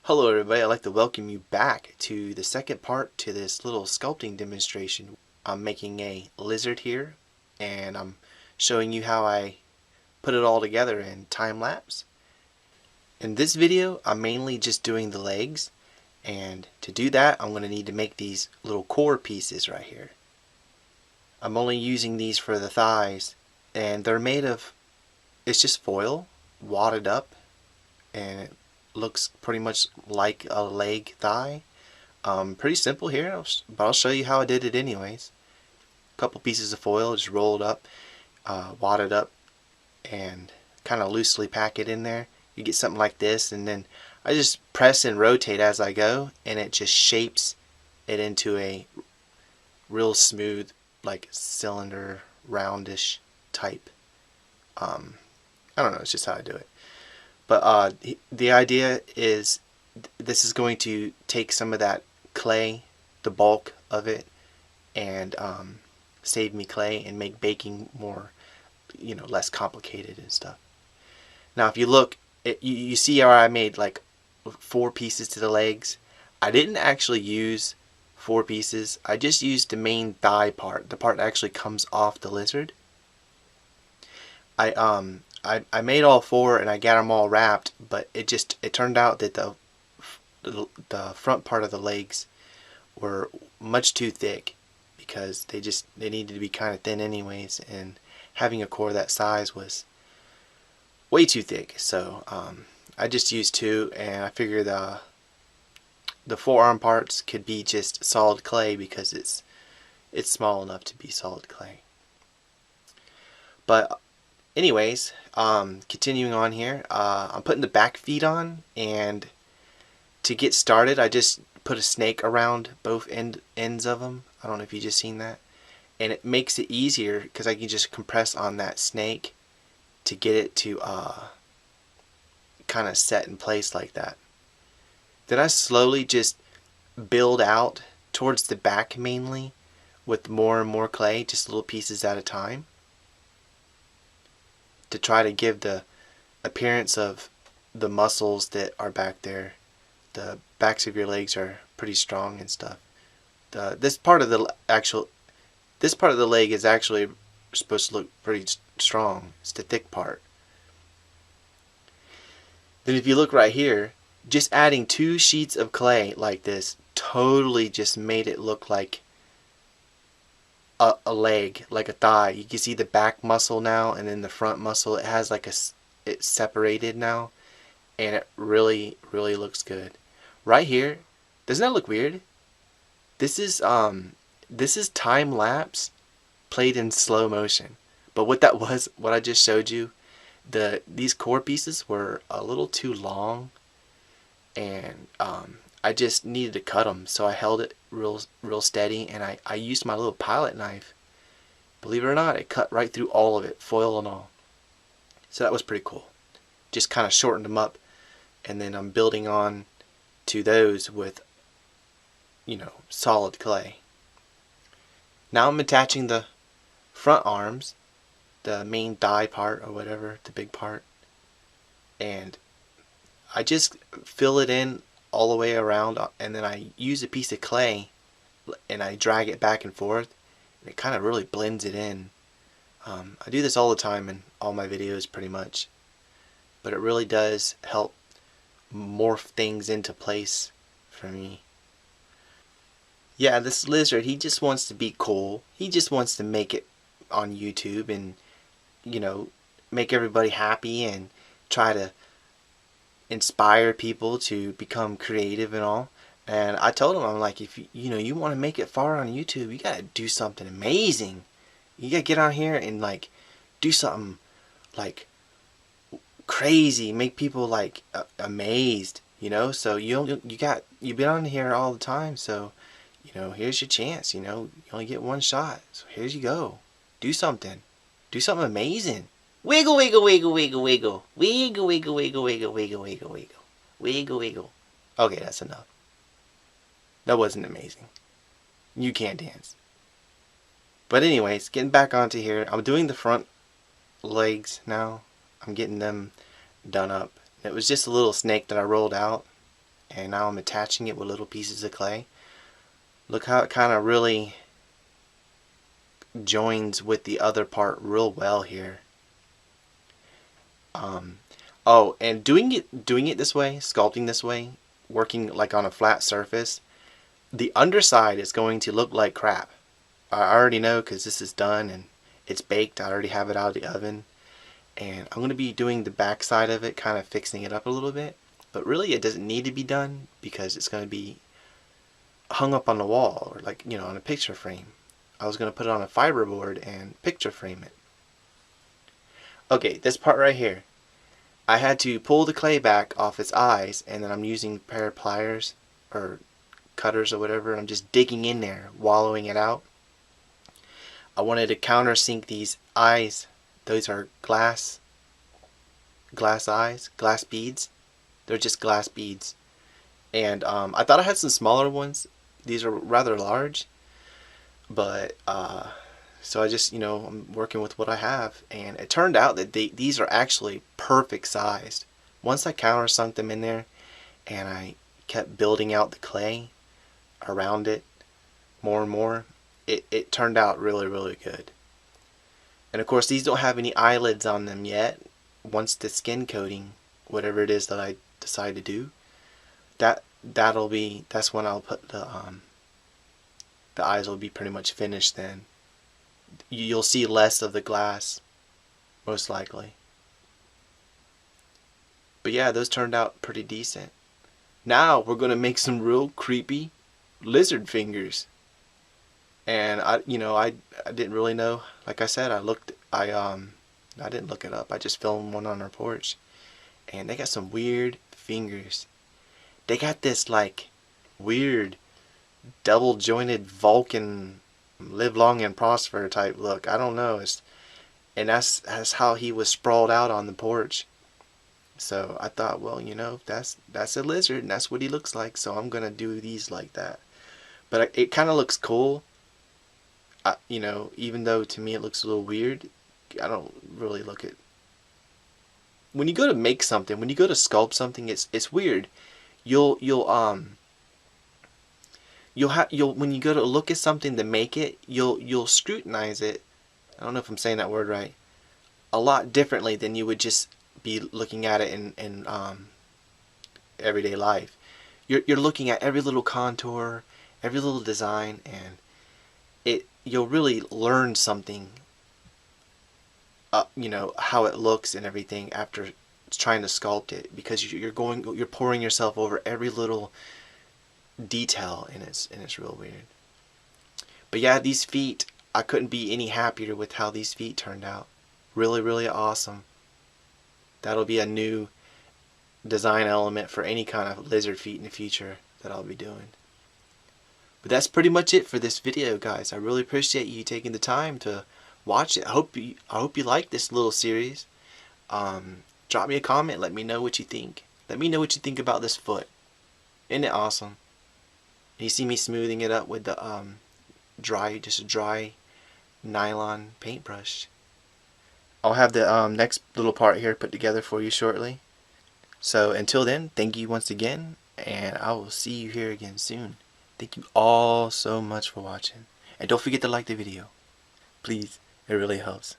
Hello everybody, I'd like to welcome you back to the second part to this little sculpting demonstration. I'm making a lizard here and I'm showing you how I put it all together in time lapse. In this video I'm mainly just doing the legs, and to do that I'm going to need to make these little core pieces right here. I'm only using these for the thighs, and they're made of, it's just foil wadded up, and it looks pretty much like a leg thigh. Pretty simple here, but I'll show you how I did it anyways. A couple pieces of foil just rolled up, wadded up, and kind of loosely pack it in there. You get something like this, and then I just press and rotate as I go, and it just shapes it into a real smooth, like cylinder, roundish type. I don't know, it's just how I do it. But the idea is this is going to take some of that clay, the bulk of it, and save me clay and make baking more, less complicated and stuff. Now if you look, you see how I made like 4 pieces to the legs. I didn't actually use 4 pieces. I just used the main thigh part, the part that actually comes off the lizard. I made all 4 and I got them all wrapped, but it turned out that the front part of the legs were much too thick, because they needed to be kind of thin anyways, and having a core that size was way too thick. So I just used 2, and I figured the forearm parts could be just solid clay because it's small enough to be solid clay. But anyways, continuing on here, I'm putting the back feet on, and to get started I just put a snake around both ends of them. I don't know if you just seen that, and it makes it easier because I can just compress on that snake to get it to kind of set in place like that. Then I slowly just build out towards the back, mainly with more and more clay, just little pieces at a time, to try to give the appearance of the muscles that are back there. The backs of your legs are pretty strong and stuff. This part of the leg is actually supposed to look pretty strong. It's the thick part. Then if you look right here, just adding 2 sheets of clay like this totally just made it look like a leg, like a thigh. You can see the back muscle now, and then the front muscle. It has like it's separated now, and it really looks good. Right here, doesn't that look weird? This is time lapse played in slow motion. But what that was, what I just showed you, these core pieces were a little too long, and I just needed to cut them, so I held it real steady, and I used my little pilot knife. Believe it or not, it cut right through all of it, foil and all. So that was pretty cool. Just kind of shortened them up, and then I'm building on to those with, solid clay. Now I'm attaching the front arms, the main thigh part or whatever, the big part, and I just fill it in all the way around, and then I use a piece of clay and I drag it back and forth, and it kind of really blends it in. I do this all the time in all my videos pretty much, but it really does help morph things into place for me. Yeah, this lizard, he just wants to be cool. He just wants to make it on YouTube and, make everybody happy and try to inspire people to become creative and all. And I told him, I'm like, if you want to make it far on YouTube, you gotta do something amazing. You gotta get on here and like do something like crazy, make people like amazed, So you've been on here all the time, so here's your chance. You only get one shot, so here you go. Do something amazing. Wiggle, wiggle, wiggle, wiggle, wiggle. Wiggle, wiggle, wiggle, wiggle, wiggle, wiggle, wiggle. Wiggle, wiggle. Okay, that's enough. That wasn't amazing. You can't dance. But anyways, getting back onto here. I'm doing the front legs now. I'm getting them done up. It was just a little snake that I rolled out. and now I'm attaching it with little pieces of clay. Look how it kind of really joins with the other part real well here. Oh, and doing it this way, sculpting this way, working like on a flat surface, the underside is going to look like crap. I already know because this is done and it's baked. I already have it out of the oven. And I'm going to be doing the back side of it, kind of fixing it up a little bit. But really it doesn't need to be done because it's going to be hung up on the wall or like, you know, on a picture frame. I was going to put it on a fiberboard and picture frame it. Okay, this part right here. I had to pull the clay back off its eyes, and then I'm using a pair of pliers or cutters or whatever. I'm just digging in there, wallowing it out. I wanted to countersink these eyes. Those are glass eyes, glass beads. They're just glass beads. And I thought I had some smaller ones. These are rather large. But so I just, you know, I'm working with what I have, and it turned out that these are actually perfect sized. Once I countersunk them in there and I kept building out the clay around it more and more, it turned out really, really good. And of course these don't have any eyelids on them yet. Once the skin coating, whatever it is that I decide to do, that's when I'll put the eyes will be pretty much finished then. You'll see less of the glass, most likely. But yeah, those turned out pretty decent. Now we're going to make some real creepy lizard fingers. And I didn't really know. Like I said, I didn't look it up. I just filmed one on our porch. And they got some weird fingers. They got this like weird double jointed Vulcan live long and prosper type look. I don't know. And that's how he was sprawled out on the porch. So I thought, well, you know, that's a lizard and that's what he looks like, so I'm gonna do these like that. But it kind of looks cool. You know, even though to me it looks a little weird, I don't really look at. When you go to make something, when you go to sculpt something, it's weird. You'll when you go to look at something to make it, you'll scrutinize it. I don't know if I'm saying that word right. A lot differently than you would just be looking at it in everyday life. You're looking at every little contour, every little design, and you'll really learn something. You know how it looks and everything after trying to sculpt it, because you're pouring yourself over every little detail, and it's real weird. But yeah, these feet, I couldn't be any happier with how these feet turned out. Really, really awesome. That'll be a new design element for any kind of lizard feet in the future that I'll be doing. But that's pretty much it for this video, guys. I really appreciate you taking the time to watch it. I hope you like this little series. Drop me a comment. Let me know what you think. Let me know what you think about this foot. Isn't it awesome? You see me smoothing it up with the just a dry nylon paintbrush. I'll have the next little part here put together for you shortly. So until then, thank you once again, and I will see you here again soon. Thank you all so much for watching. And don't forget to like the video. Please, it really helps.